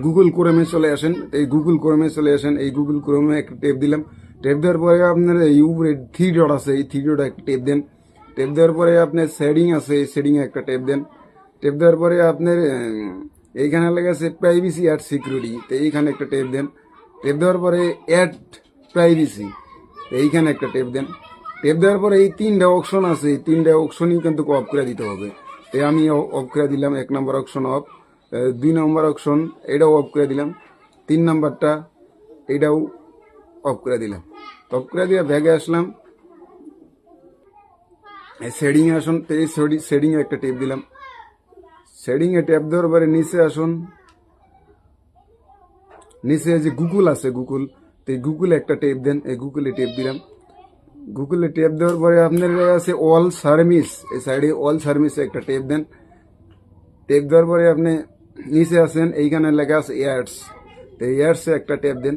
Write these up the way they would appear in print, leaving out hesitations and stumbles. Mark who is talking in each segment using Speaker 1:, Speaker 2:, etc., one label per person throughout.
Speaker 1: Google ক্রোমে চলে আসেন। এই গুগল ক্রোমে চলে আসেন, এই গুগল ক্রোমে একটা টেপ দিলাম। টেপ দেওয়ার পরে আপনার এই উপরে থ্রি ডট আছে, এই থ্রি ডট একটা টেপ দেন। টেপ দেওয়ার পরে আপনার সেটিং আছে, এই সেটিংয়ে একটা টেপ দেন। টেপ দেওয়ার পরে আপনার এইখানে লেগে আছে প্রাইভেসি অ্যাড সিকিউরিটি, তো এইখানে একটা টেপ দেন। টেপ দেওয়ার পরে অ্যাড প্রাইভেসি, এইখানে একটা টেপ দেন। টেপ দেওয়ার পরে এই তিনটা অপশন আছে, এই তিনটা অপশনই কিন্তু অফ করে দিতে হবে। তো আমি অফ করে দিলাম, 1 নম্বর অপশন অফ, 2 নম্বর অপশন এটাও অফ করে দিলাম, 3 নাম্বারটা এটাও অফ করে দিলাম। অফ করে দিয়ে ব্যাগে আসলাম, সেটিংয়ে আসুন। তো এই সেটিংয়ে একটা টেপ দিলাম। সেটিংয়ে ট্যাপ দেওয়ার পরে নিচে আসুন, নিচে যে গুগল আছে গুগল, তো এই গুগলে একটা টেপ দেন। এই গুগলে টেপ দিলাম। গুগলে টেপ দেওয়ার পরে আপনার আছে অল সার্ভিস, এই সাইডে অল সার্ভিসে একটা টেপ দেন। টেপ দেওয়ার পরে আপনি নিচে আসেন, এইখানে লেখা আছে এয়ার্স, তো এয়ার্সে একটা টেপ দেন।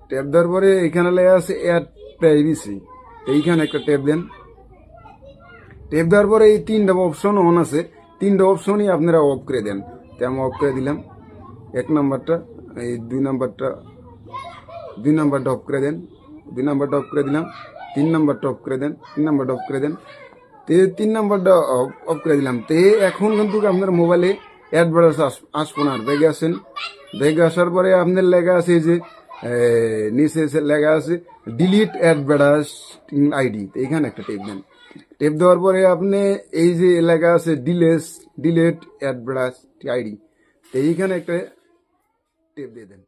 Speaker 1: টেপ দেওয়ার পরে এইখানে লেখা আছে অ্যাড প্রাইভেসি, এইখানে একটা টেপ দেন। টেপ দেওয়ার পরে এই তিনটা অপশন অন আছে, তিনটা অপশনই আপনারা অফ করে দেন। তো আমি অফ করে দিলাম 1 নাম্বারটা, এই 2 নাম্বারটা, 2 নাম্বারটা অফ করে দেন, 2 নাম্বারটা অফ করে দিলাম। 3 নাম্বারটা অফ করে দেন, 3 নাম্বারটা অফ করে দেন। তে 3 নাম্বারটা অফ করে দিলাম। তে এখন কিন্তু আপনার মোবাইলে অ্যাডভার্টাইজ আসবো না। ব্যাগে আসেন, ব্যাগে আসার পরে আপনার লেখা আছে যে নিচে লেখা আছে ডিলিট অ্যাডভার্টাইজিং আইডি, এইখানে একটা টেপ দেন। টেপ দেওয়ার পরে আপনি এই যে লেখা আছে ডিলেট অ্যাডভার্টাইজিং আইডি, তো এইখানে একটা টেপ দিয়ে দেন।